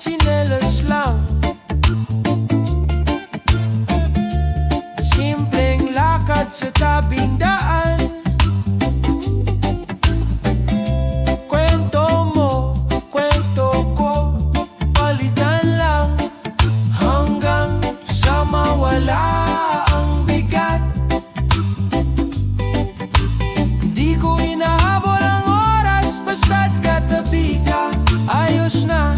tsinelas lang. Simpleng lakad sa tabing daan. Kwento mo, kwento ko, palitan lang hanggang sa mawala ang bigat. Di ko inahabol ang oras, basta't katabi ka, ayos na.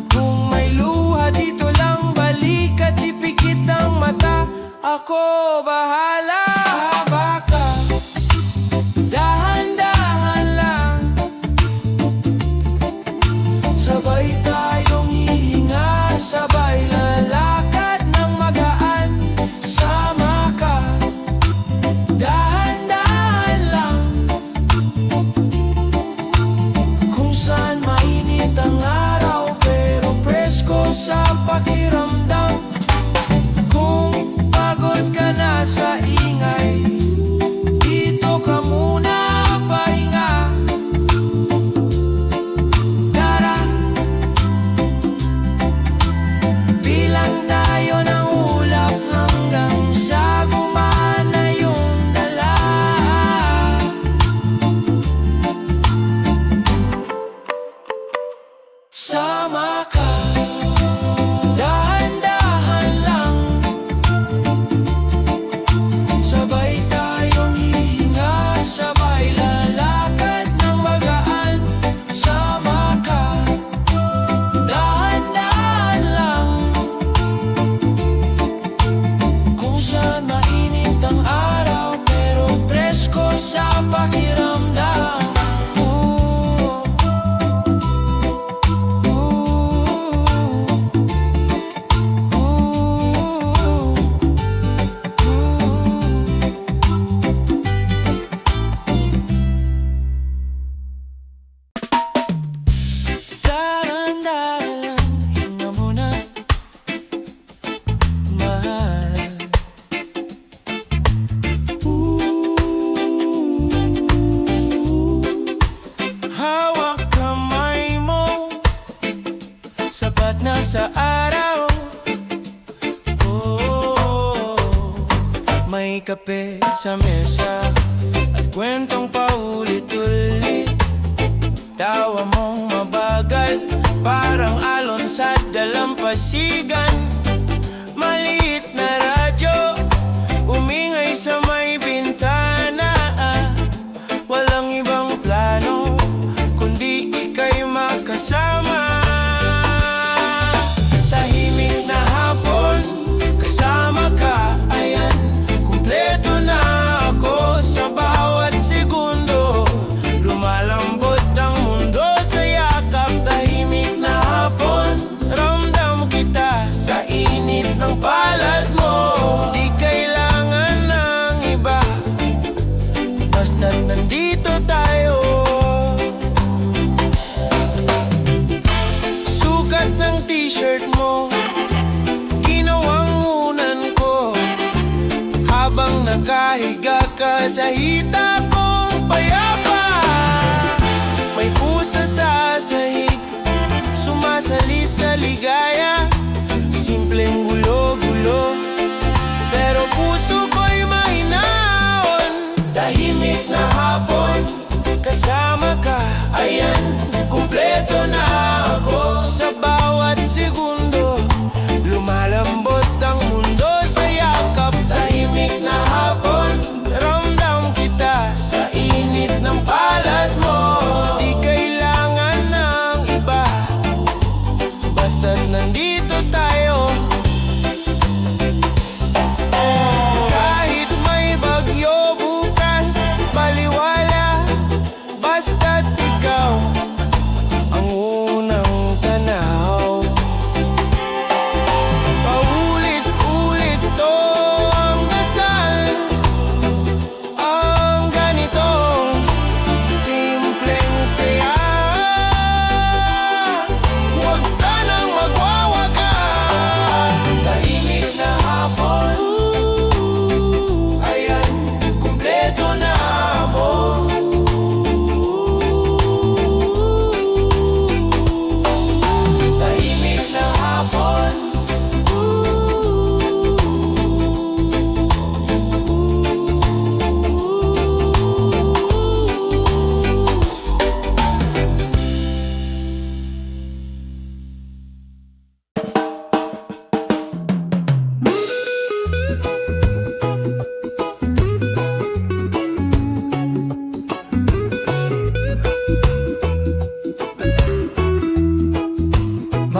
Kung may luha dito lang, balik at ipikit ang mata. Ako bahala, haba ka, dahan-dahan lang. Sabay tayong hihinga, sabay lalakad ng magaan. Sama ka, dahan-dahan lang. Kung saan mainit ang araw, pero presko sa pakiramdam. Kung pagod ka na sa ingay, dito ka muna pahinga. Tara, bilang tayo ng ulap hanggang sa gumana yung dala. Sama ka, dahan-dahan lang. Sabay tayong hihinga, sabay lalakad ng magaan. Sama ka, dahan-dahan lang. Kung saan mainit ang araw, pero presko sa pakiramdam. Dahan-dahan lang, hinga muna, mahal. Hawak kamay mo, sapat na sa araw. May kape sa mesa at kwentong paulit-ulit. Tawa mong mabagal, parang alon sa dalampasigan. Maliit na radyo, umingay sa may bintana. Walang ibang plano, kundi ika'y makasama. Tahimik na hapon, kasama ka, ayan, kumpleto na ako sa bawat segundo. Lumalambot ang mundo sa yakap. Tahimik na hapon, ramdam kita sa init ng palad mo. Di kailangan ng iba, basta't nandito tayo. Sukat ng t-shirt mo, ginawang unan ko, habang nakahiga ka sa hita kong payapa. May pusa sa sahig, sumasali sa ligaya. Simpleng gulo-gulo, pero puso ko'y mahinaon. Tahimik na hapon, kasama ka, ayan, kumpleto na ako. Sa bawat segundo, lumalambot ang mundo sa yakap. Tahimik na hapon, ramdam kita sa init ng palad mo. Di kailangan ng iba, basta't nandito tayo. Kahit may bagyo bukas, baliwala, basta't ikaw ang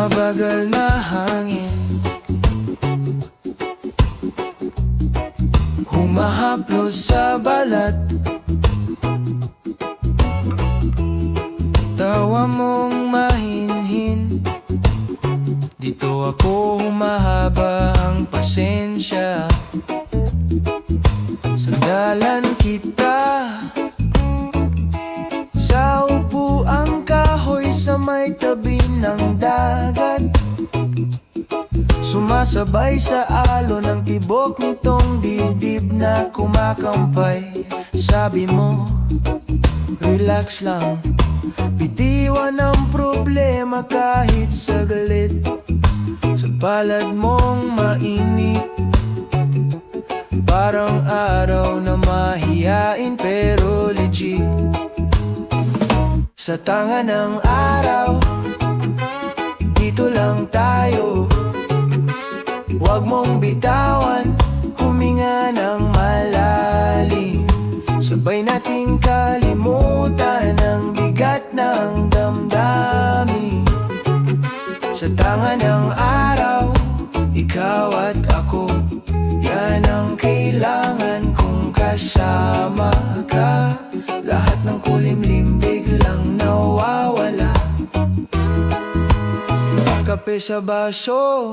mabagal na hangin, humahaplos sa balat. Tawa mong mahinhin, dito ako humahaba ang pasensya. Sandalan kita sa upuang kahoy sa may tabi ng dagat. Sumasabay sa alon ng tibok nitong dibdib na kumakampay. Sabi mo, relax lang, bitiwan ang problema kahit saglit. Sa palad mong mainit, parang araw na mahiyain pero legit. Sa tanga ng araw, dito lang tayo. Huwag mong bitawan, huminga ng malalim. Sabay nating kalimutan ang bigat ng damdamin. Sa tanga ng araw, ikaw at ako, yan ang kailangan kong kasama ka. Lahat ng kulimlim biglang nawawala. Kape sa baso,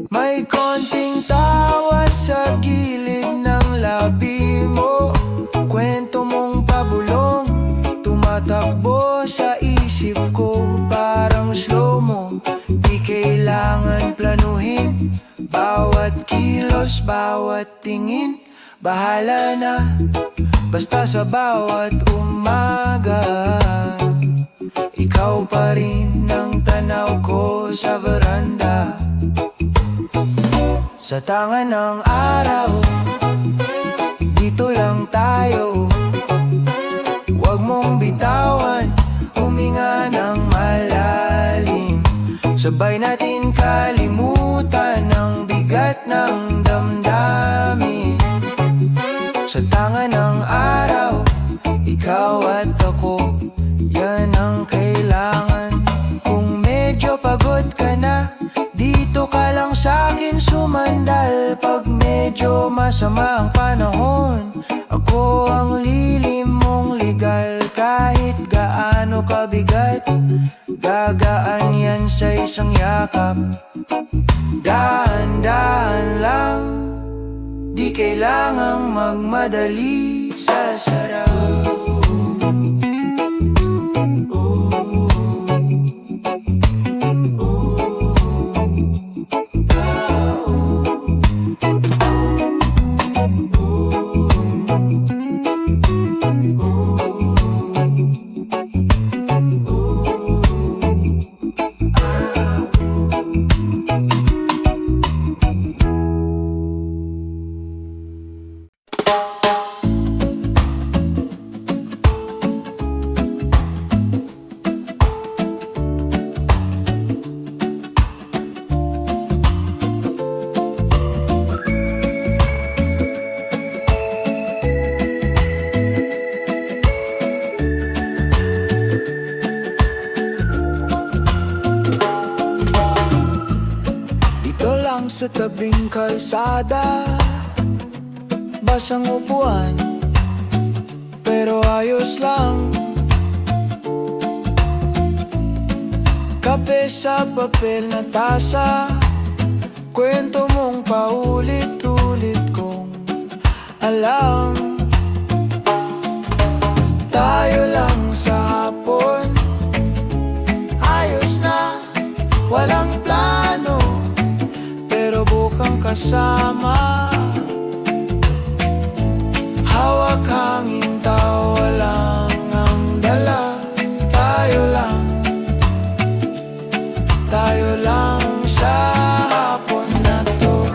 may konting tawa sa gilid ng labi mo. Kwento mong pabulong, tumatakbo sa isip ko. Parang slow mo, di kailangan planuhin. Bawat kilos, bawat tingin, bahala na, basta sa bawat umaga. Ikaw pa rin ang tanaw ko sa veranda. Sa tanga ng araw, dito lang tayo. Huwag mong bitawan, huminga ng malalim. Sabay natin kalimutan ang bigat ng damdamin. Sa tanga ng araw, ikaw at ako, yan ang kailangan. Kung medyo pagod ka na, dito ka lang sa'kin sumandal. Pag medyo masama ang panahon, ako ang lilim mong ligal. Kahit gaano kabigat, gagaan yan sa isang yakap. Daan-daan lang, di kailangang magmadali sa sarap. Sa tabing kalsada, basang upuan, pero ayos lang. Kape sa papel na tasa, kwento mong paulit-ulit kong alam. Tayo lang sa hapon, ayos na, walang plano, pero bukang kasama. Hawak hangin, tawa lang ang dala. Tayo lang sa hapon na to.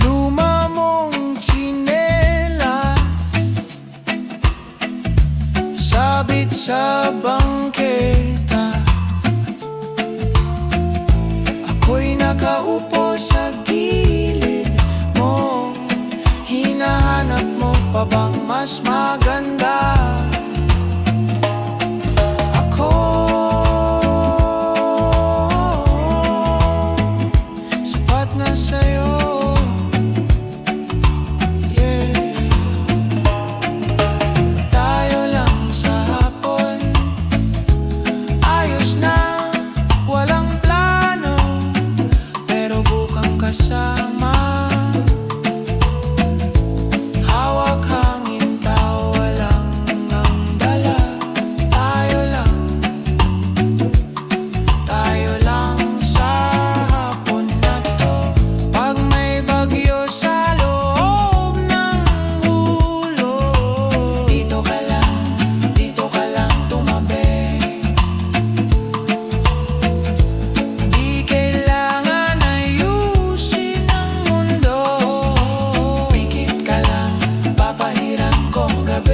Luma mong tsinelas, sabit sa bangketa. Ako'y nakaupo sa pa bang mas maganda? Ako sapat na sa'yo. Yeah. Tayo lang sa hapon, ayos na, walang plano, pero bukang kasama. Hawak hangin, tawa lang ang dala. Tayo lang sa hapon na to. Pag may bagyo sa loob ng ulo, dito ka lang tumabi. Di kailangan ayusin ang mundo. Pikit ka lang, papahiran kong gabi.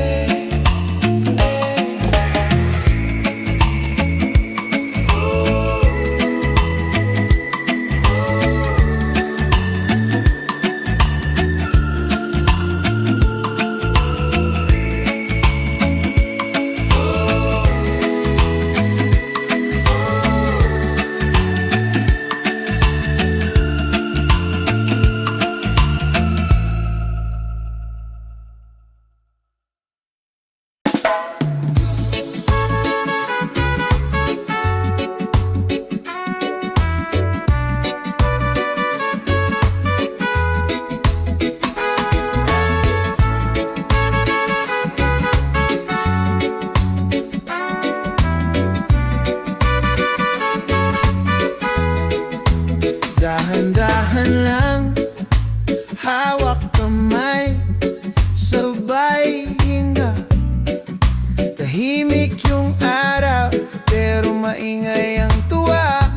Dahan-dahan lang, hawak kamay, sabay hinga. Tahimik yung araw, pero maingay ang tuwa.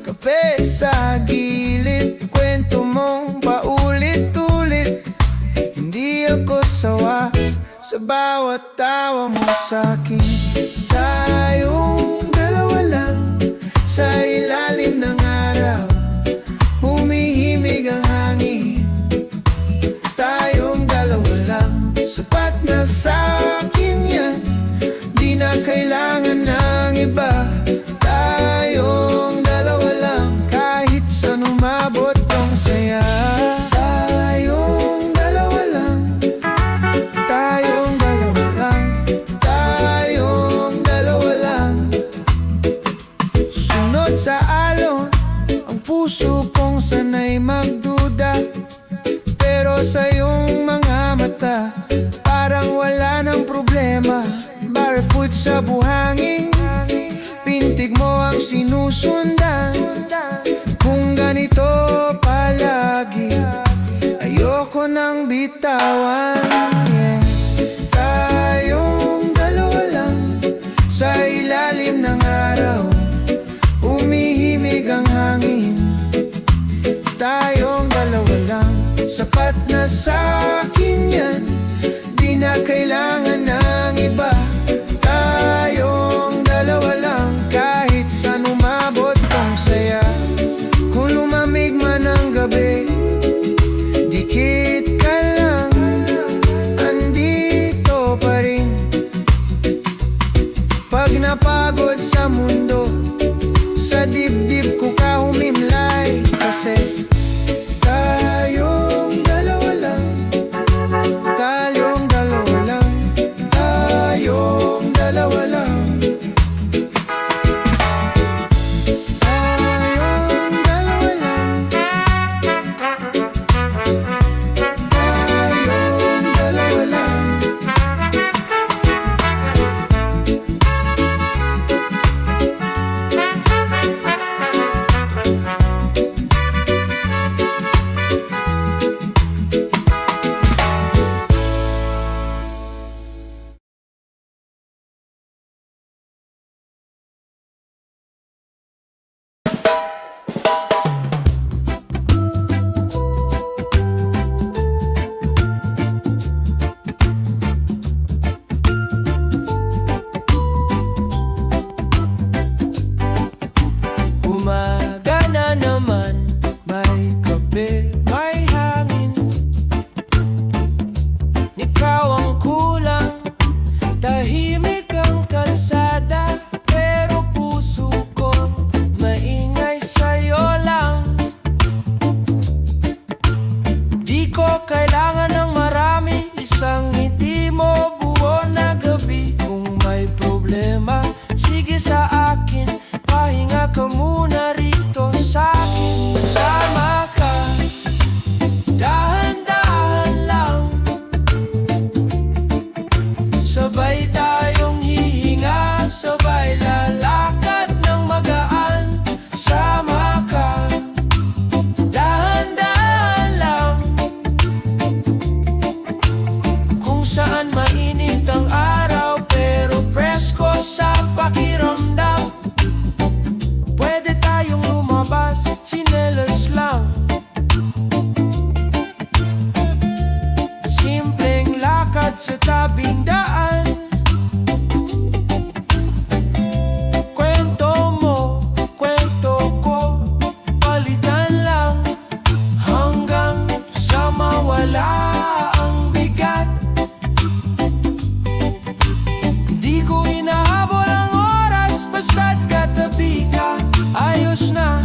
Kape sa gilid, kwento mong paulit-ulit. Hindi ako sawa sa bawat tawa mo sa'kin. Tayong dalawa lang sa ilalim ng araw, humihimig ang hangin. Tayong dalawa lang, sapat na sa'kin yan. Di na kailangan ng iba. Tayong dalawa lang, kahit saan umabot ang saya. Tayong dalawa lang, tayong dalawa lang, tayong dalawa lang. Sunod sa alon ang puso kong sanay magduda, pero sa iyong mga mata parang wala ng problema. Barefoot sa buhangin, pintig mo ang sinusundan. Kung ganito palagi, ayoko nang bitawan. Yeah. Tayong dalawa lang sa ilalim ng araw, humihimig ang hangin. Tayong dalawa lang, sapat na sa'kin yan. Di na kailangan ng iba. Tayong dalawa lang, kahit saan umabot. sa tabing daan. Kwento mo, kwento ko, palitan lang hanggang sa mawala ang bigat. Di ko inahabol ang oras, basta't katabi ka, ayos na.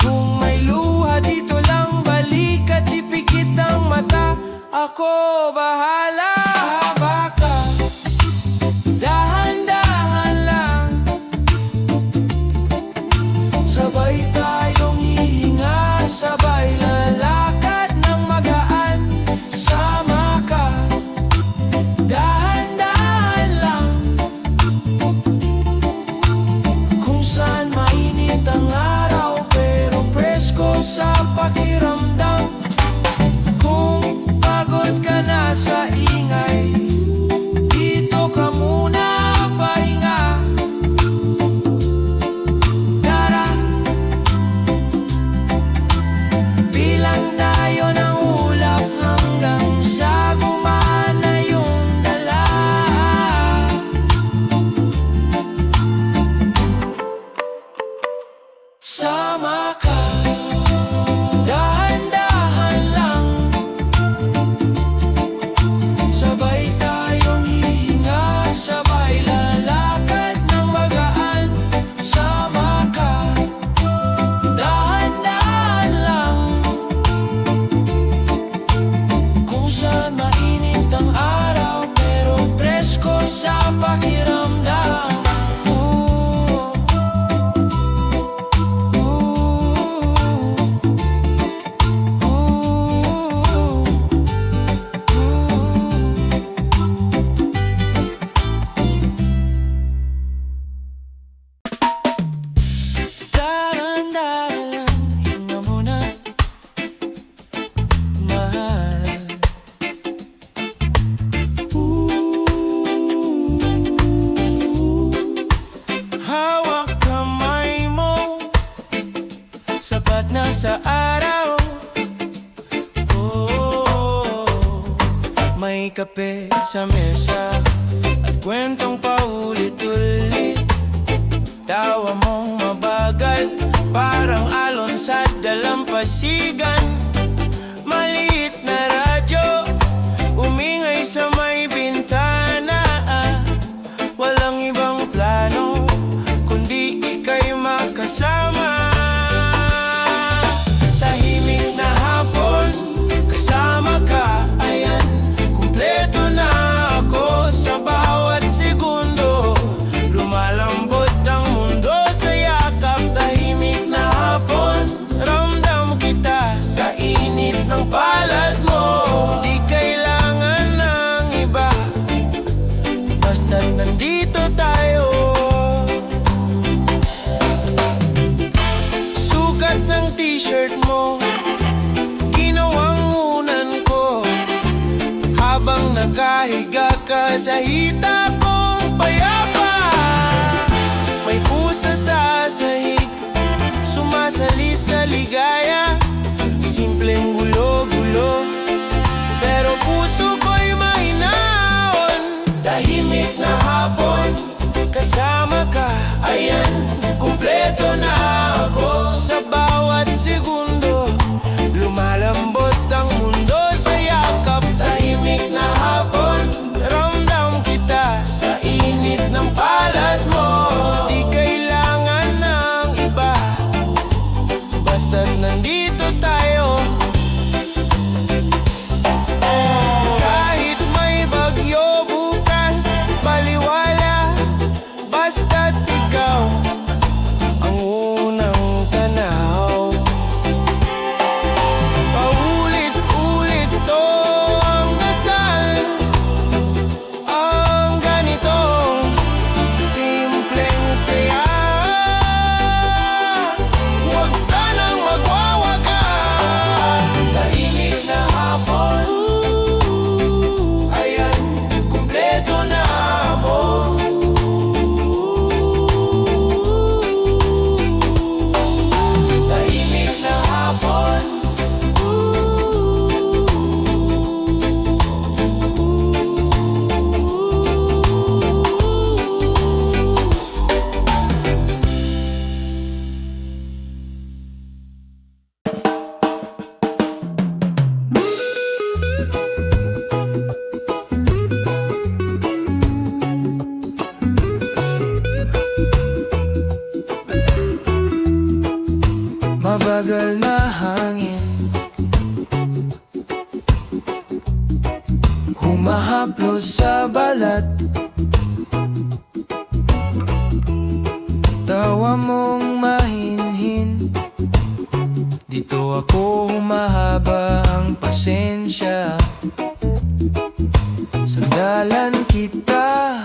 Kung may luha dito lang balik at ipikit ang mata, ako bahala. Haba ka, dahan-dahan lang, sabay tayong hihinga, sabay lalakad ng magaan. Sama ka, dahan-dahan lang, kung saan mainit ang araw pero presko sa pakiramdam. Kung pagod ka na sa ingay, dito ka muna pahinga. Tara, bilang tayo ng ulap hanggang sa gumana yung dala. Sama ka, dahan-dahan lang, sabay tayong hihinga, sabay lalakad ng magaan. Sama ka, dahan-dahan lang, kung saan mainit ang araw pero presko sa pakiramdam. Dahan-dahan lang, hinga muna, mahal. Hawak kamay mo, sapat na sa araw. May kape sa mesa at kwentong paulit-ulit. Tawa mong mabagal, parang alon sa dalampasigan. Maliit na radyo, umingay sa may bintana. Walang ibang plano, kundi ika'y makasama. Tahimik na hapon, kasama ka, ayan, kumpleto na ako sa bawat segundo. Lumalambot ang mundo sa yakap. Tahimik na hapon, ramdam kita sa init ng palad mo. Di kailangan ng iba, basta't nandito tayo. Sukat ng t-shirt mo, ginawang unan ko, habang nakahiga ka sa hita kong payapa. May pusa sa sahig, sumasali sa ligaya. Simpleng gulo-gulo, pero puso ko'y mahinaon. Tahimik na hapon, kasama ka, ayan, kumpleto na ako. Sa bawat segundo, lumalambot ang mundo sa yakap. Tahimik na hapon, ramdam kita sa init ng palad mo. Di kailangan ng iba, basta't nandito tayo. Kahit may bagyo bukas, baliwala, basta't ikaw ang unang Mahingal na hangin humahaplos sa balat. Tawa mong mahinhin, dito ako humahaba ang pasensya. Sandalan kita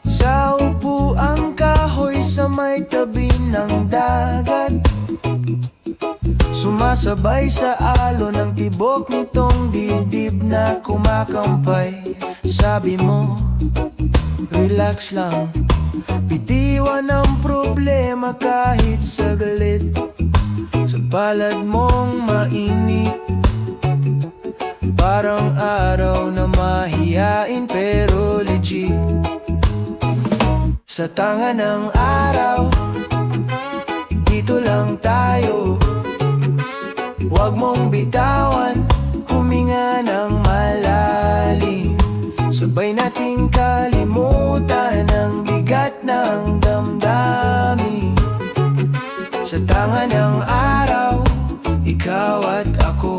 sa upuang kahoy sa may tabi ng dagat. Sumasabay sa alon ng tibok nitong dibdib na kumakampay. Sabi mo, relax lang, bitiwan ang problema kahit saglit. Sa palad mong mainit, parang araw na mahiyain pero legit. Sa tanga ng araw, dito lang tayo. Huwag mong bitawan, huminga ng malalim. Sabay nating kalimutan ang bigat ng damdamin. Sa tanga ng araw, ikaw at ako,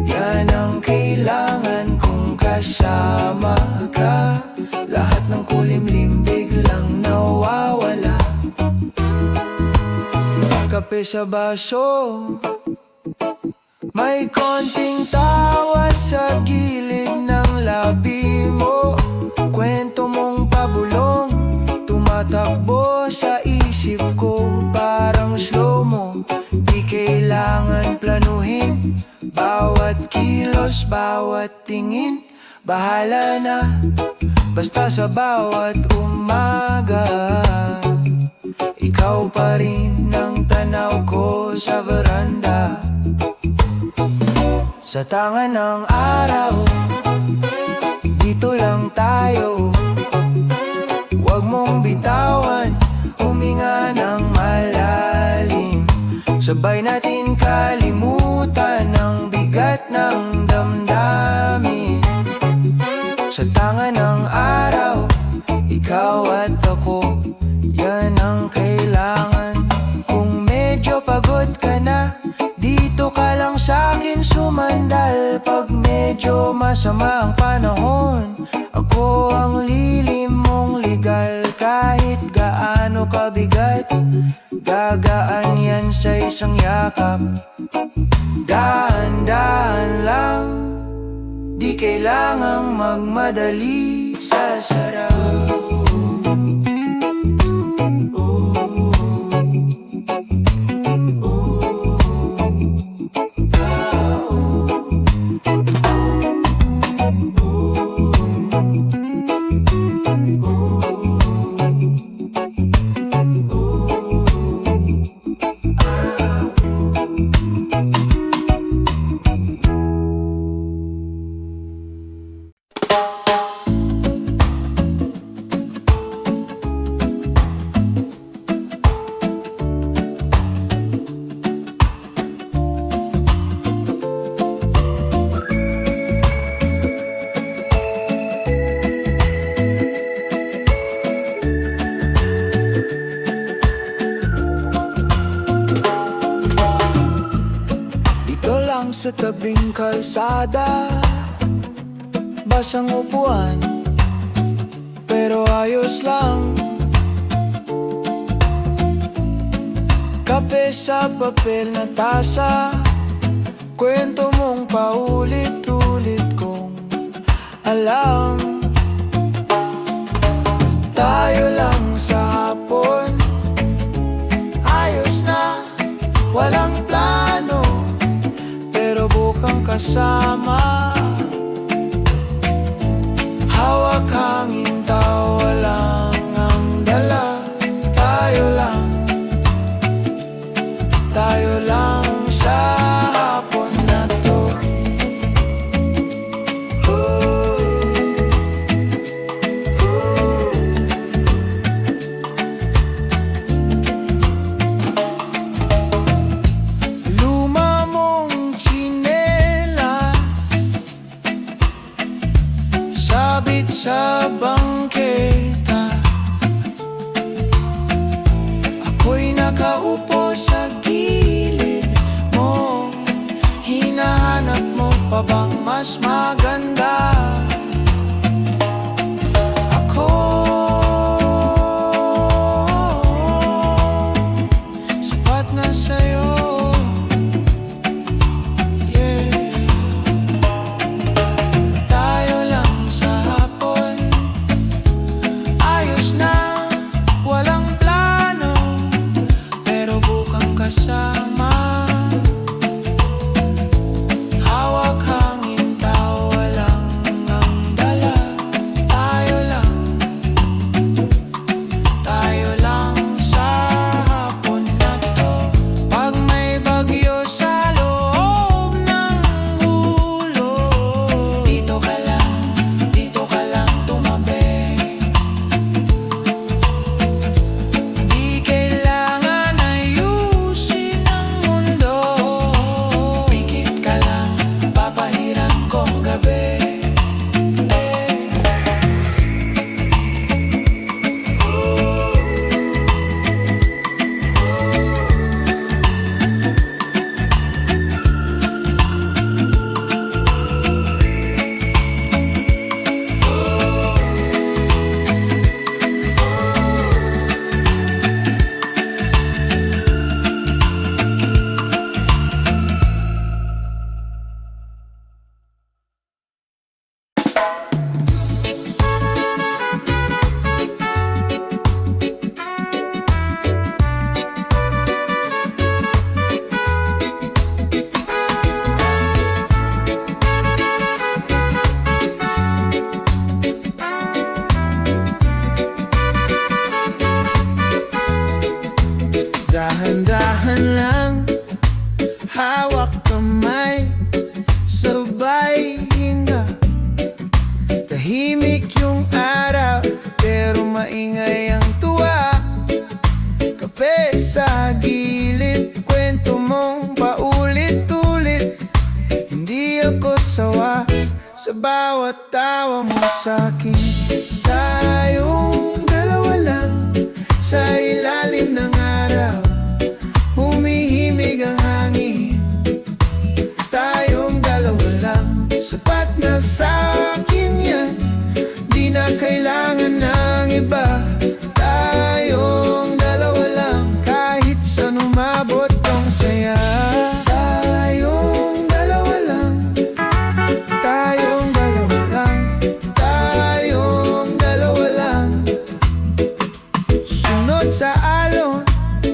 yan ang kailangan kong kasama ka. Lahat ng kulimlim biglang nawawala. Kape sa baso, may konting tawa sa gilid ng labi mo. Kwento mong pabulong tumatakbo sa isip ko, parang slow mo. Di kailangan planuhin bawat kilos, bawat tingin. Bahala na, basta sa bawat umaga ikaw pa rin ang tanaw ko sa veranda. Sa tanga ng araw, dito lang tayo. Huwag mong bitawan, huminga ng malalim. Sabay natin kalimutan ang bigat ng damdamin. Sa tanga ng araw, ikaw at ako, yan ang kailangan. Kung medyo pagod ka na, dito ka lang sa'kin sumandal. Pag medyo masama ang panahon, ako ang lilim mong ligal. Kahit gaano kabigat, gagaan yan sa isang yakap. Dahan-dahan lang, di kailangang magmadali sa sarap. Sa tabing kalsada, basang upuan, pero ayos lang. Kape sa papel na tasa, kwento mong paulit-ulit kong alam. Tayo lang sa hapon, ayos na, walang plano, pero bukang kasama. Hawak hangin, tawa lang ang dala. Tayo lang sa hapon na to. Luma mong tsinelas, sabit sa bangka. pa bang mas maganda? Ako sapat na sa'yo. Tayo lang sa hapon, ayos na, walang plano, pero bukang kasama. Hawak hangin, tawa lang ang dala. Tayo lang sa hapon na to. Pag may bagyo sa loob ng ulo, dito ka lang tumabi. Di kailangan ayusin ang mundo. Pikit ka lang, papahiram kong gabi. Dahan-dahan lang, hawak kamay, sabay hinga. Tahimik yung araw, pero maingay ang tuwa. Kape sa gilid, kwento mong paulit-ulit. Hindi ako sawa sa bawat tawa mo sa'kin. Tayong dalawa lang sa ilalim ng araw, humihimig ang hangin. Tayong dalawa lang, sapat na sa'kin yan. Di na kailangan ng iba. Tayong dalawa lang, kahit saan umabot ang saya. Tayong dalawa lang, tayong dalawa lang, tayong dalawa lang. Sunod sa alon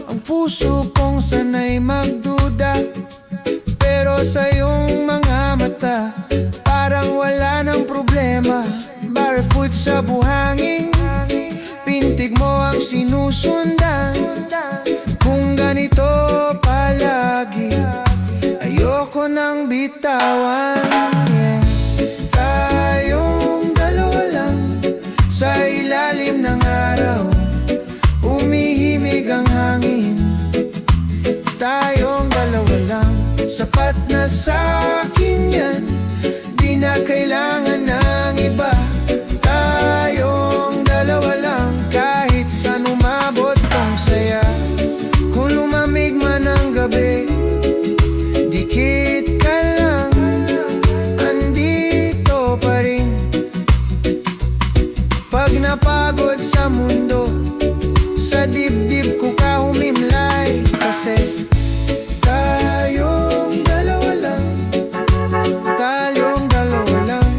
ang puso kong sanay magduda, pero sa iyong mga mata parang wala ng problema. Barefoot sa buhangin, pintig mo ang sinusundan. Kung ganito palagi, ayoko nang bitawan. Tayong dalawa lang sa ilalim ng araw, humihimig ang hangin. Tayong dalawa lang, sapat na sa'kin yan. Di na kailangan ng iba. Tayong dalawa lang, kahit saan umabot ang saya. Kung lumamig man ang gabi, dikit ka lang, andito pa rin. Pag napagod sa mundo, sa dibdib ko ka humimlay. Kasi tayong dalawa lang, tayong dalawa lang,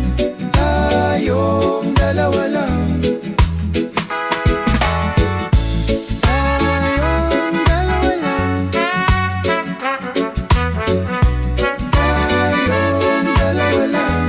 tayong dalawa lang. Tayong dalawa lang, tayong dalawa lang.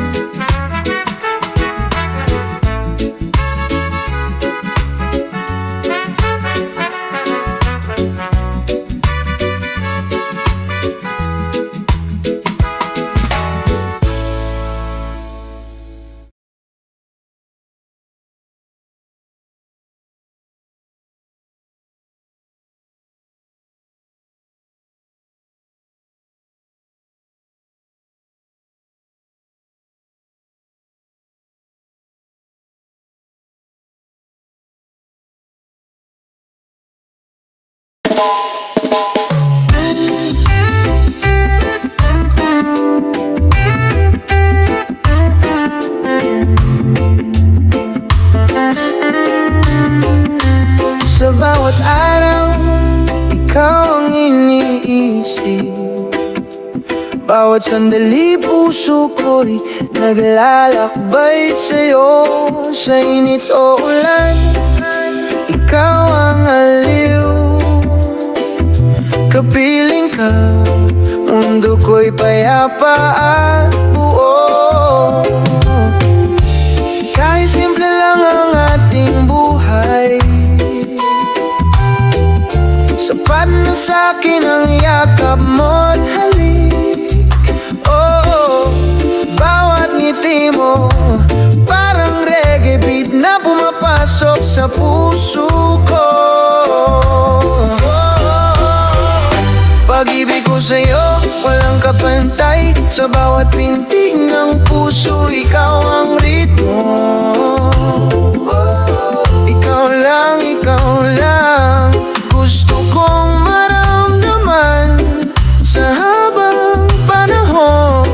Bawat sandali puso ko'y naglalakbay sa'yo. Sa init o ulan, ikaw ang aliw. Kapiling ka, mundo ko'y payapa at buo. Kahit simple lang ang ating buhay, sapat na sa'kin ang yakap mo't halik. Oh, bawat ngiti mo parang reggae beat na pumapasok sa puso ko. Pag-ibig ko sa'yo, walang kapantay. Sa bawat pintig ng puso, ikaw ang ritmo. Ikaw lang gusto kong maramdaman sa habang panahon.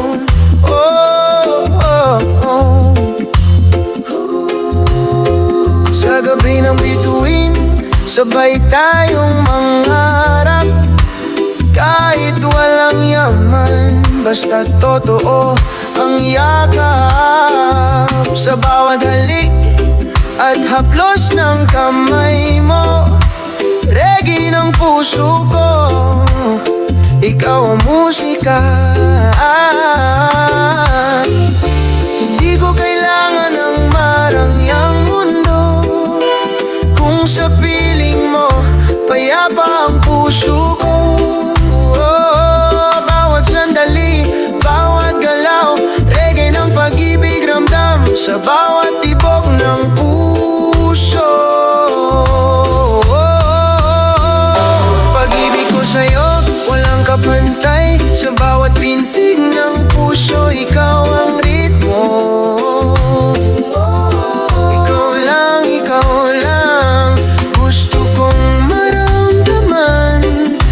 Sa gabi ng bituin, sabay tayong mangarap. Kahit walang yaman, basta totoo ang yakap. Sa bawat halik at haplos ng kamay mo, reggae ng puso ko, ikaw ang musika. Hindi ko kailangan ng marangyang mundo, kung sa piling mo payapa ang puso ko. Pag-ibig ramdam sa bawat tibok ng puso. Pag-ibig ko sa'yo, walang kapantay. Sa bawat pintig ng puso, ikaw ang ritmo. Ikaw lang gusto kong maramdaman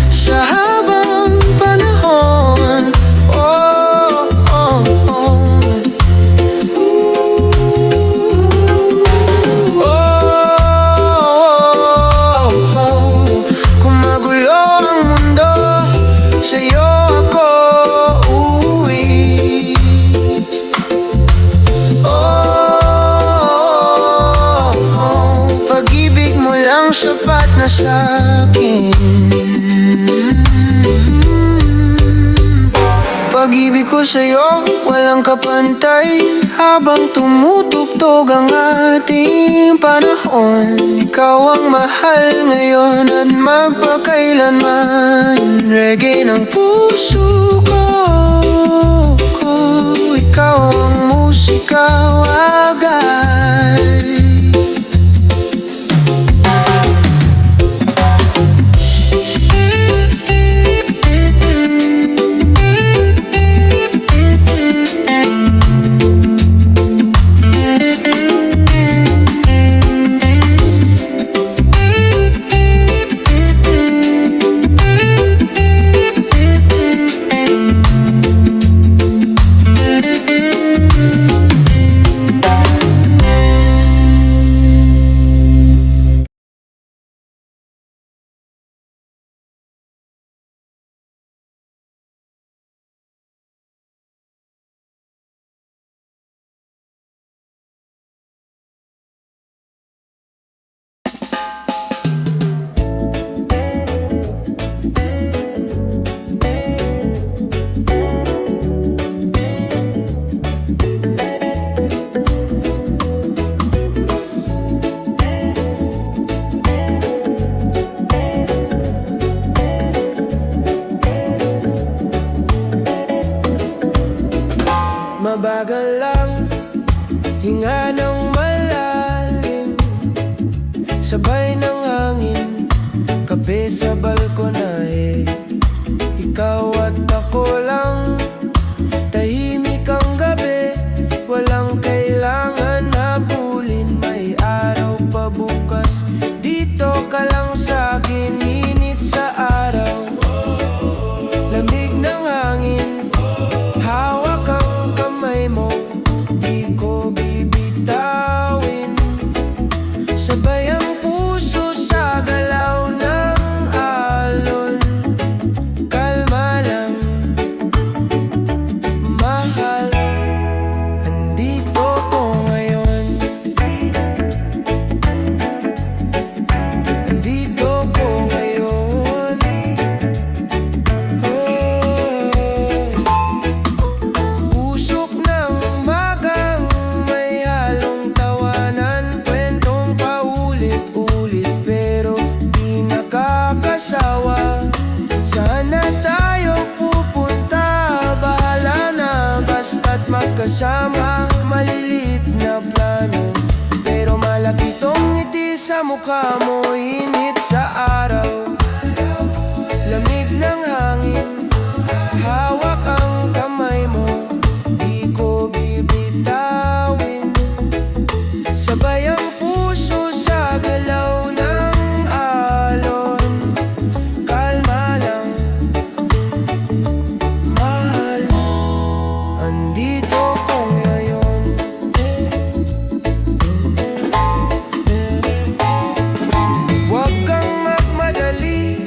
sa habang panahon. Sa'yo ako uuwi. Pag-ibig mo lang sapat na sa'kin. Pag-ibig ko sa'yo, walang kapantay. Habang tumutugtog ang ating panahon, ikaw ang mahal ngayon at magpakailanman. Reggae ng puso ko, ikaw ang musika, wagay. Mabagal lang, hinga ng malalim, sabay ng hangin, kape sa balkonahe. Ikaw at ako lang, tahimik ang gabi, walang kailangan habulin. May araw pa bukas, dito ka lang sa'kin, init sa araw, lamig ng hangin, hawak ang kamay mo, sama-sama, maliliit na plano, pero malaki tong ngiti sa mukha mo. Init sa araw, lamig ng hangin, hawak ang kamay mo, di ko bibitawin. Sabay ang puso sa galaw ng alon. Kalma lang, mahal, andito ko ngayon. Huwag kang magmadali,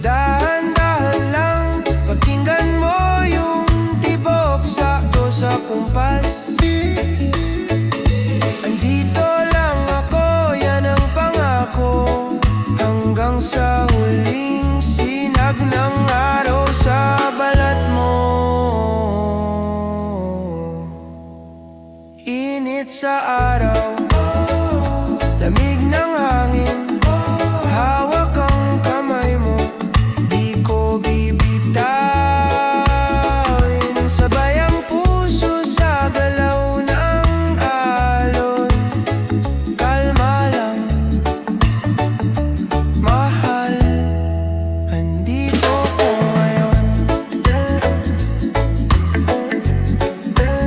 dahan-dahan lang. Pakinggan mo yung tibok, sakto sa kumpas. Andito lang ako, yan ang pangako, hanggang sa huling sinag ng araw sa balat mo. Init sa araw, lamig ng hangin, hawak ang kamay mo, di ko bibitawin. Sabay ang puso sa galaw ng alon. Kalma lang, mahal, andito ko ngayon.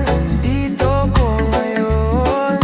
Andito ko ngayon.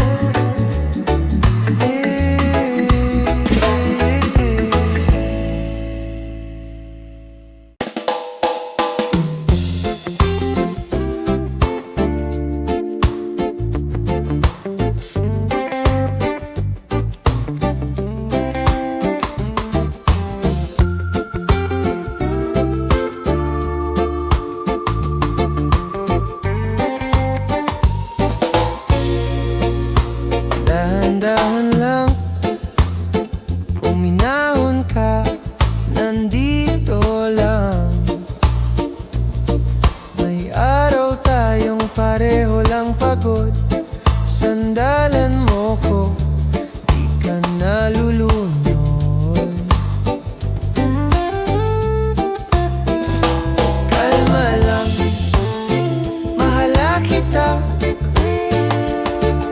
Dahan-dahan lang, uminahon ka, nandito lang. May araw tayong pareho lang pagod, sandalan mo ko, di ka nalulunod. Kalma lang, mahala kita,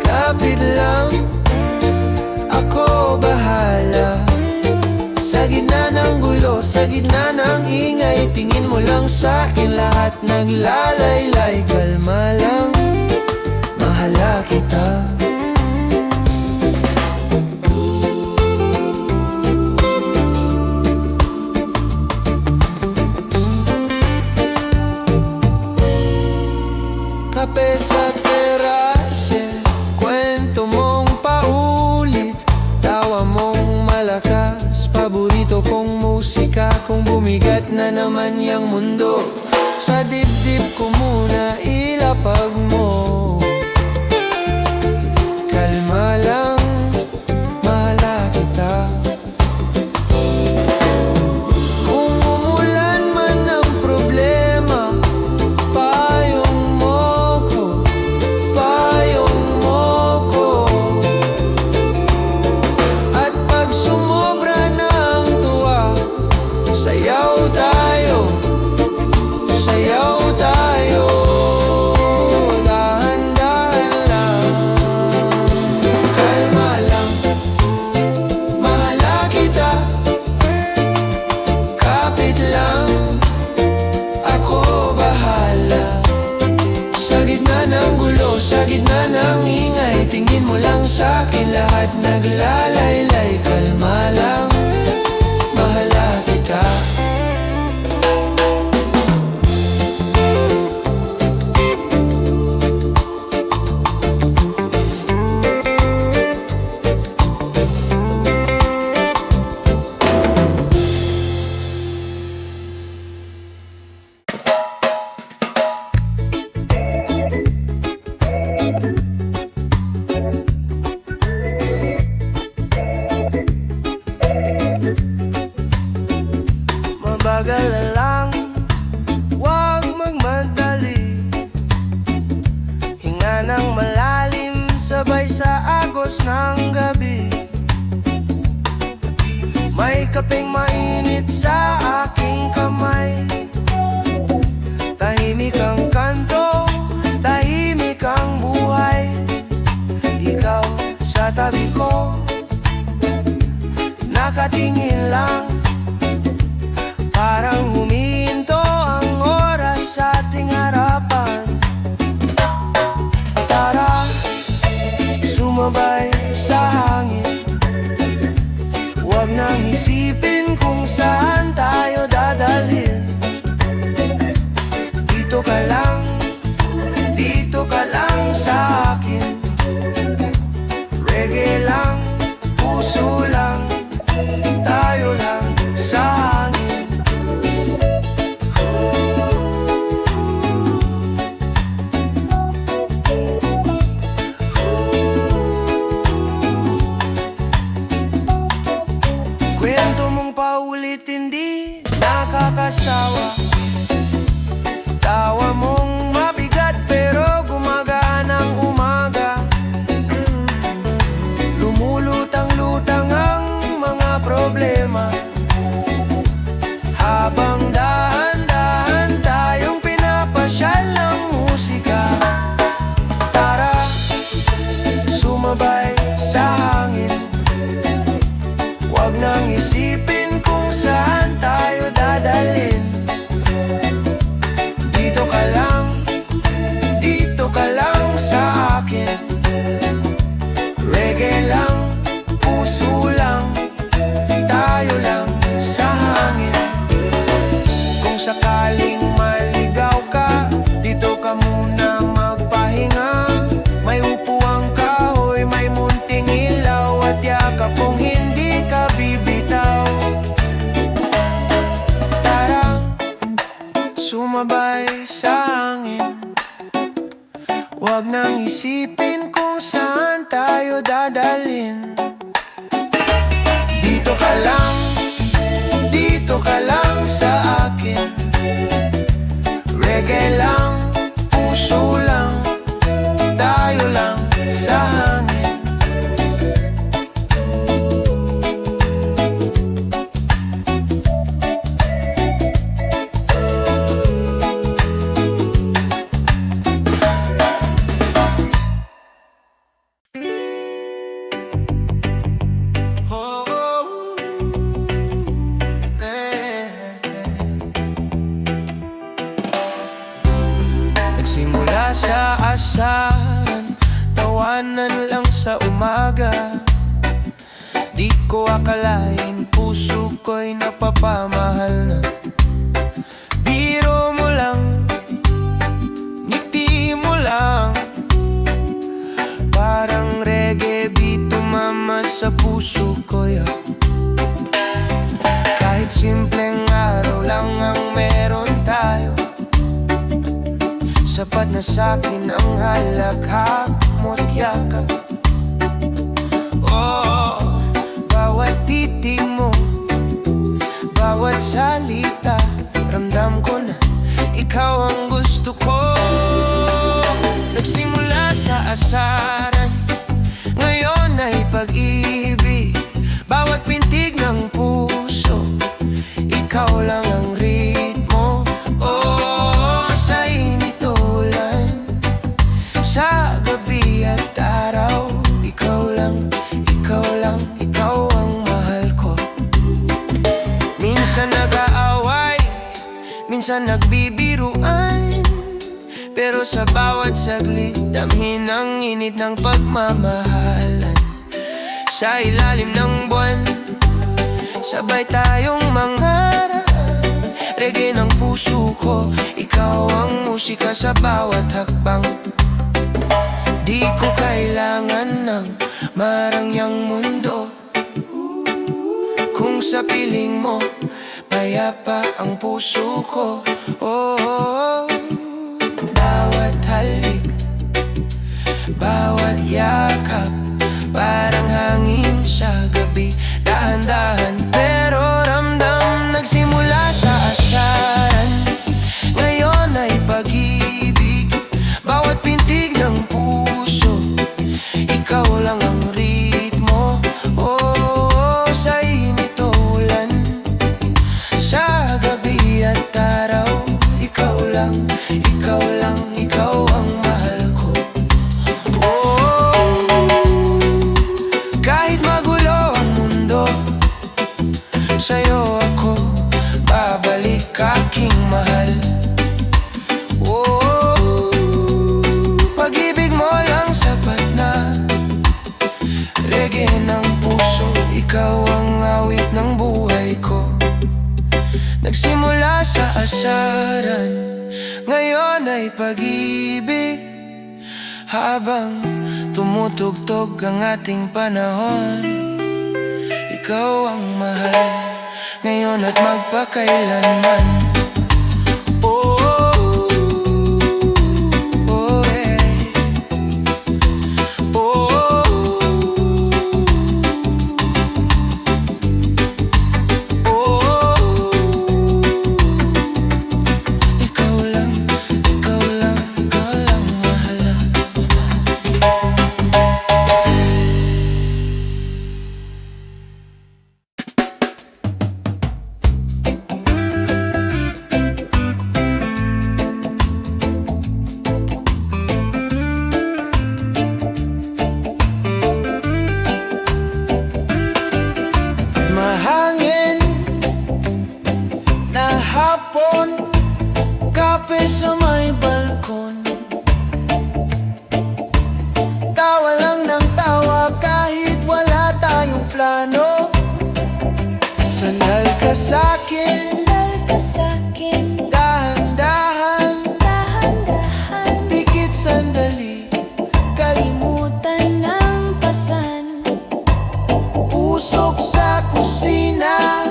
kapit lang, ako bahala. Sa gitna ng gulo, sa gitna ng ingay, tingin mo lang sa akin, lahat naglalaylay. Kalma lang, mahala kita. Kape sa terasya, kwento mong paulit, tawa mong malakas, paborito kong musika. Kung bumigat na naman yang mundo, sa dibdib ko muna ilapag mo. Kalma lang, mahala kita. Kung umulan man ang problema, payong mo ko, payong mo ko. At pag sumobra ng tuwa, sayaw tayo, sayaw tayo. Dahan-dahan lang, kalma lang, mahala kita, kapit lang, ako bahala. Sa gitna ng gulo, sa gitna ng ingay, tingin mo lang sa akin, lahat naglalaylay. Kalma lang, mahala kita. Mabagal na lang, huwag magmadali, hinga ng malalim, sabay sa agos ng gabi. May kapeng mainit sa aking kamay, tahimik ang kanto, tahimik dito ka lang sa akin. Reggae lang, puso lang, tayo lang sa hangin. Kwento mong paulit hindi nakakasawa. Tawa mong mabigat pero gumagaan ang umaga. Lumulutang-lutang ang mga problema, habang dahan-dahan tayong pinapasyal ng musika. Tara, sumabay sa hangin. Huwag nang isipin kung saan tayo dadalhin. Dito ka lang sa akin. Reggae lang, puso lang, tayo lang sa hangin. Kung sakaling maligaw ka, dito ka muna magpahinga. May upuang kahoy, may munting ilaw, at yakap kung hindi ka bibitaw. Tara, sumabay sa hangin. Huwag nang isipin kung saan tayo dadalhin. Dito ka lang sa akin. Reggae lang, puso lang, tayo lang sa hangin. Nagsimula sa asaran, tawanan lang sa umaga. Di ko akalain puso ko'y napapamahal na. Biro mo lang, ngiti mo lang, parang reggae beat tumama sa puso ko, yeah. Kahit simpleng araw lang ang meron tayo, sapat na sa'kin ang halakhak mo't yakap. Oh, bawat titig mo, bawat salita, ramdam ko na ikaw ang gusto ko. Nagsimula sa asaran, ngayon ay pag-ibig. Bawat pintig ng puso, ikaw lang ang ritmo. Oh, sa init ulan, sa gabi at araw, ikaw lang, ikaw ang mahal ko. Minsan nag-aaway, minsan nagbibiruan, pero sa bawat saglit, damhin ang init ng pagmamahalan. Sa ilalim ng buwan, sabay tayong mangarap. Reggae ng puso ko, ikaw ang musika sa bawat hakbang. Di ko kailangan ng marangyang mundo, kung sa piling mo, payapa ang puso ko. Oh, bawat halik, bawat yakap, parang hangin sa gabi. Dahan-dahan pero ramdam, nagsimula sa asaran, ngayon ay pag-ibig. Bawat pintig ng puso, ikaw lang ang ritmo. Oh, sa init o ulan, sa gabi at araw, ikaw lang, ikaw ang mahal ko. Sa'yo ako babalik, aking mahal. Oh, pag-ibig mo lang sapat na. Reggae ng puso, ikaw ang awit ng buhay ko. Nagsimula sa asaran, ngayon ay pag-ibig. Habang tumutugtog ang ating panahon, ikaw ang mahal, ngayon at magpakailanman. Oh, oh, eh. Oh, oh, ikaw lang, ikaw lang, ikaw lang mahal. Mahangin na hapon, kape sa may balkon, tawa lang ng tawa kahit wala tayong plano. Sandal ka sa'kin, dahan-dahan, pikit sandali, kalimutan ng pasan. usok sa kusina,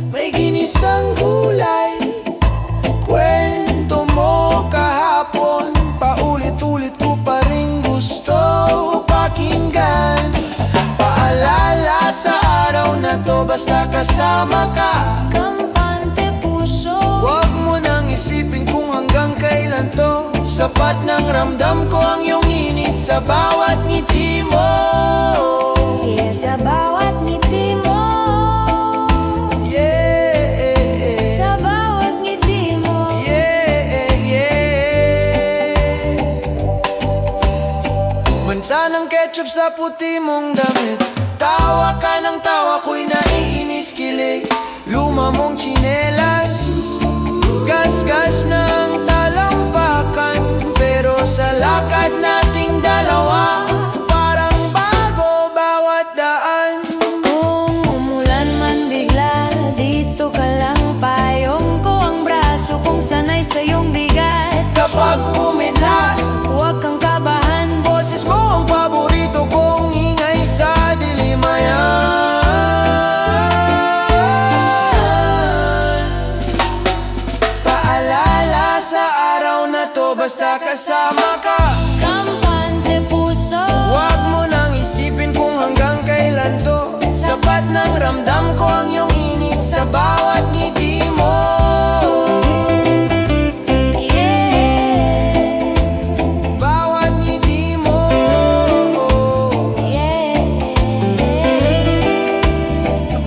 may ginisang gulay. Kwento mo kahapon, paulit-ulit ko pa rin gusto pakinggan. Paalala sa araw na to, basta kasama ka. Kampante puso, Huwag mo nang isipin kung hanggang kailan to. Sapat ng ramdam ko ang iyong init sa bawat ngiti mo. yeah, sa bawat ngiti mo, Yeah, sa bawat ngiti mo. yeah, yeah. Mansa ng ketchup sa puti mong damit, tawa ka ng tawa ko'y naiinis kilig. Luma mong tsinelas, gas-gas ng talampakan, pero sa lakad nating dalawa, parang bago bawat daan. Kung umulan man bigla, dito ka lang, payong ko ang braso kung sanay sa iyong bigat. Kapag umidlat, Huwag kang kabahan, boses mo ang paborito kong ingay sa dilimayan. Paalala sa araw na to, basta kasama ka. kampante puso, Huwag mo nang isipin kung hanggang kailan to. Sapat ng ramdam ko ang iyong init sa bawat ngiti mo. yeah, Bawat ngiti mo. yeah.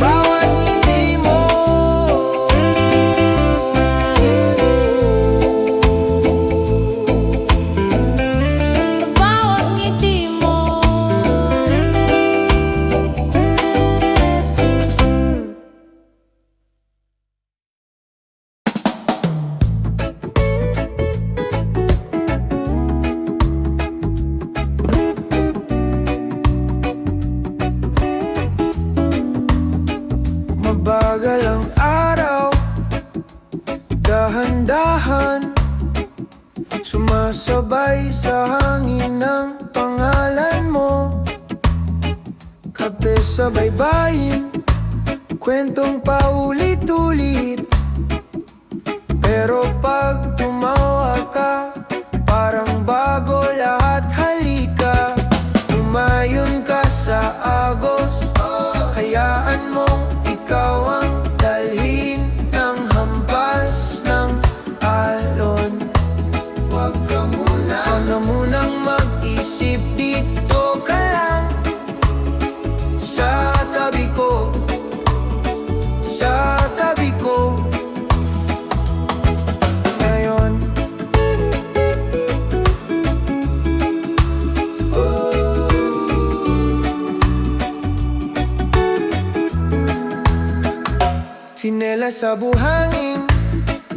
Bawat ngiti mo. Sa bawat ngiti mo. Mabagal ang araw, dahan-dahan, sumasabay sa hangin ng pangalan mo. Kape sa baybayin, kwentong paulit-ulit, pero pag tumawa ka, parang bago lahat. Halika, umayon ka sa agos, hayaan mong ikaw ang dalhin ng hampas ng alon. Huwag ka munang mag-isip, dito ka lang sa tabi ko, sa tabi ko. Ngayon, sinelas sa buhangin,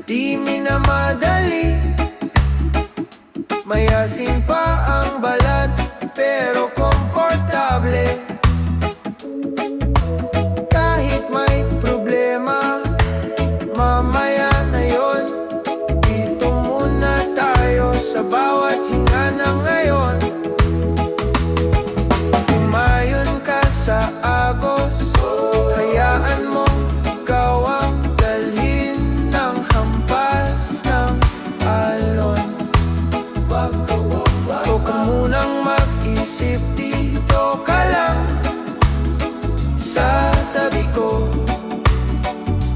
di minamadali. May asin pa ang balat, pero komportable. Kahit may problema, mamaya na yon, dito muna tayo. isip dito ka lang sa tabi ko,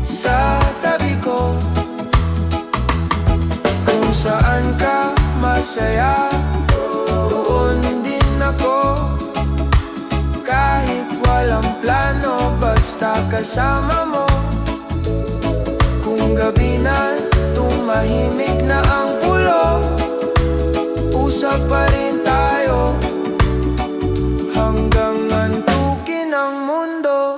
sa tabi ko. Kung saan ka masaya, doon din ako. Kahit walang plano, basta kasama mo. Kung gabi na, tumahimik na ang ulo, usap pa rin tayo hanggang antukin ang mundo.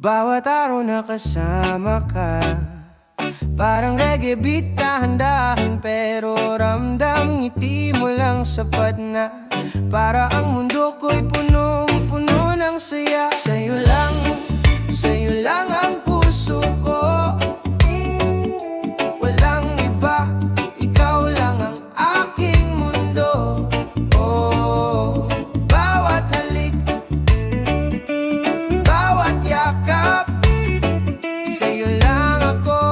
Bawat araw na kasama ka, parang reggae beat dahan-dahan, pero ramdam ngiti mo lang sapat na. Para ang mundo ko'y punong-puno ng saya. Sa'yo lang ang puso ko, walang iba, ikaw lang ang aking mundo. Oh, bawat halik, bawat yakap, sa'yo lang ako.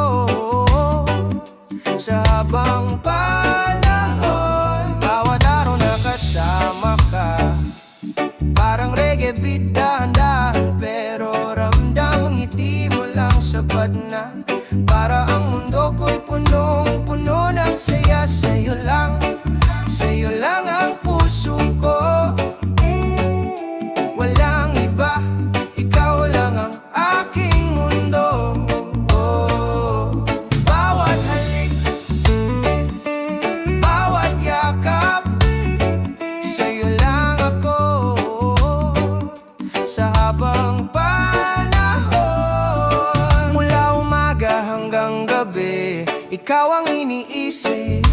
Sa habang panahon, bawat araw na kasama ka, parang reggae beat dahan-dahan, pero ramdam ngiti mo lang sapat na. Para ang mundo ko'y punong-puno ng saya. Sa'yo lang ang puso ko, walang iba, ikaw lang ang aking mundo. Oh. iniisip.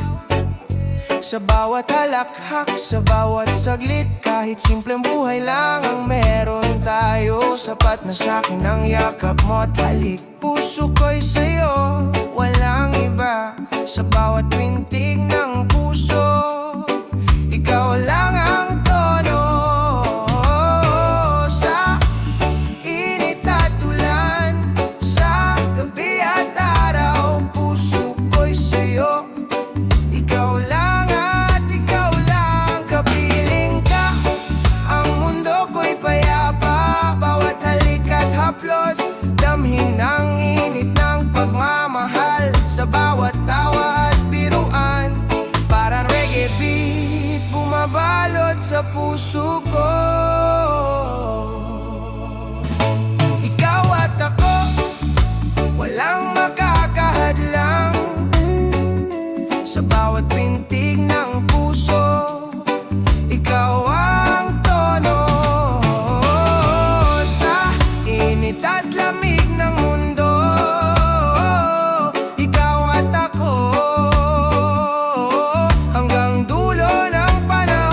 Sa bawat halakhak, sa bawat saglit, kahit simpleng buhay lang ang meron tayo, sapat na sa'kin ang yakap mo at halik. Puso ko'y sa'yo, walang iba. Sa bawat pintig ng puso, ikaw lang ang tono. Sa init at ulan, sa gabi at araw, puso ko'y sa'yo. Ikaw lang at ikaw lang, kapiling ka. Ang mundo ko'y payapa, bawat halik at haplos, damhin ang init ng pagmamahal. Sa bawat tawa at biruan, parang reggae beat bumabalot sa puso ko. Ikaw at ako, walang makakahadlang. Sa bawat pintig ng puso, ikaw ang tono. Sa init at lamig ng mundo, ikaw at ako, hanggang dulo ng panahon.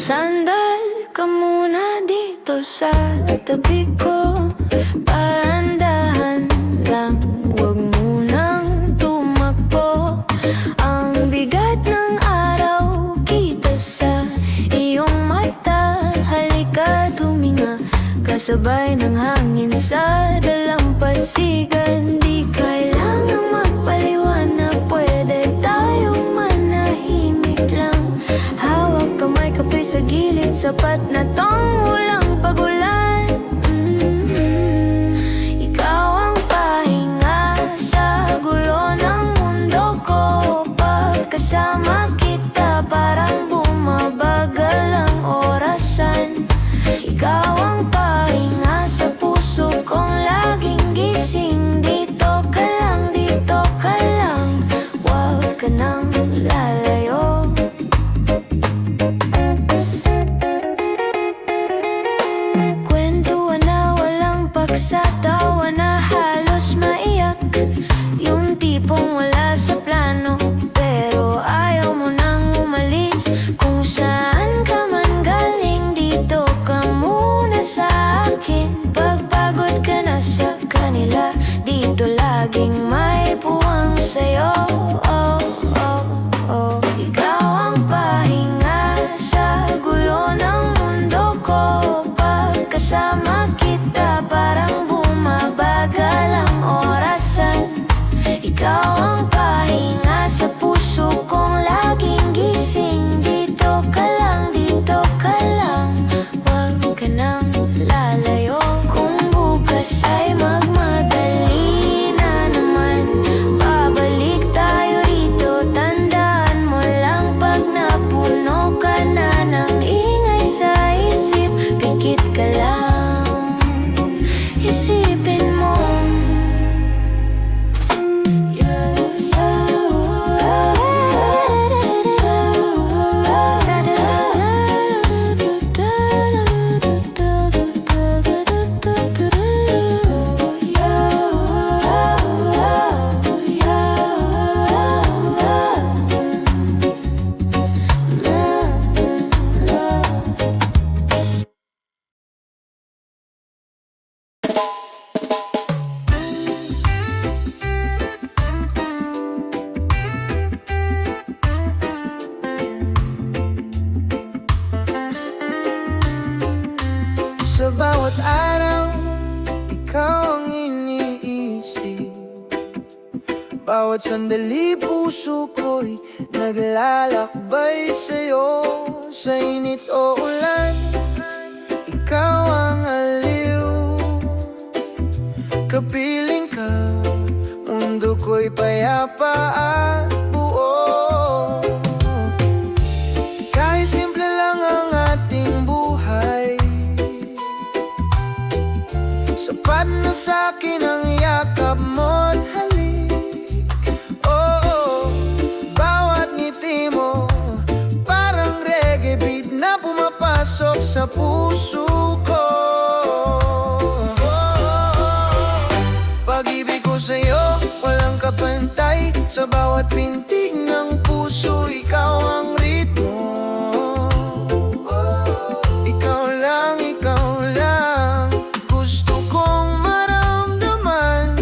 Sandal ka muna dito sa tabi ko, paandahan lang, huwag munang tumakbo. Ang bigat ng araw kita sa iyong mata, halika't huminga, kasabay ng hangin sa dalampasigan. Di kailangang magpaliwanag, pwede tayong manahimik lang. Hawak kamay, kape sa gilid, sapat na tong ulang pagulan. Ikaw ang pahinga sa gulo ng mundo ko. Pagkasama kita, parang bumabagal ang orasan. Ikaw ang pahinga sa puso kong laging gising. Dito ka lang, huwag ka nang lalayo. Kwentuhan na walang pagsatawa, na halos maiyak. Yung tipong wala sa plano, pero ayaw mo nang umalis. Kung saan ka man galing, dito ka muna sa akin. Pagpagod ka na sa kanila, dito laging may puwang sa'yo. Oh, oh, oh. Ikaw ang pahinga sa gulo ng mundo ko. Pagkasama kita, parang bumabagal ang orasan. Ikaw ang Bawat sandali puso ko'y naglalakbay sa'yo. Sa init o ulan, ikaw ang aliw. Kapiling ka, mundo ko'y payapa at buo. Kahit simple lang ang ating buhay, sapat na sa'kin ang yakap mo't halik. Oh, bawat ngiti mo parang reggae beat na pumapasok sa puso ko. Pag-ibig ko sa'yo, walang kapantay. Sa bawat pintig ng puso, ikaw ang ritmo. Ikaw lang, gusto kong maramdaman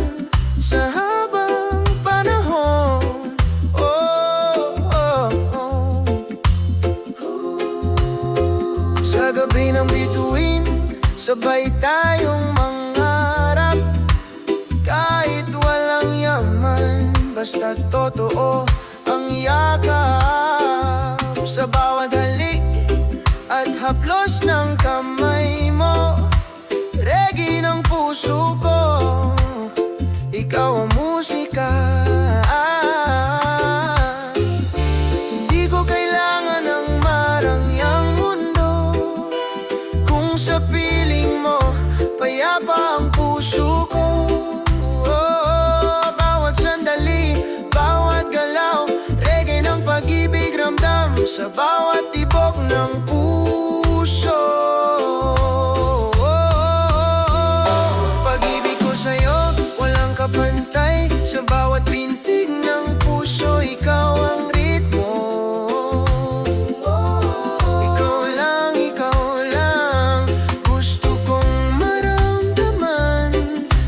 sa habang panahon. Sa gabi ng bituin, sabay tayong mangarap. Kahit walang yaman, basta totoo ang yakap. Sa bawat halik at haplos ng kamay mo, reggae ng puso ko, ikaw ang musika. Hindi ko kailangan ng marangyang mundo, kung sa piling mo payapa ang puso ko. Bawat sandali, bawat galaw, reggae ng pag-ibig ramdam sa bawat tibok ng puso. Pag-ibig ko sa'yo, walang kapantay. Sa bawat pintig ng puso, ikaw ang ritmo. Ikaw lang, gusto kong maramdaman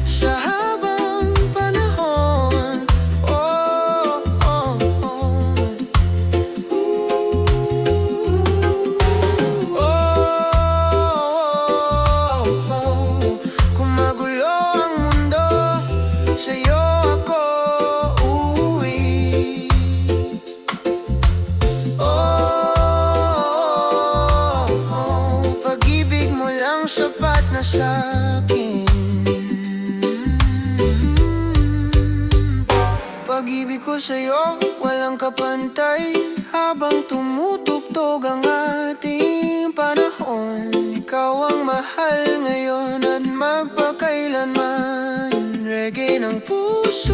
sa habang panahon. Kung magulo ang mundo, sa'yo ako uuwi. Pag-ibig mo lang sapat na sa'kin. Pag-ibig ko sa'yo, walang kapantay. Habang tumutugtog ang ating panahon, ikaw ang mahal ngayon at magpakailanman. Reggae ng puso.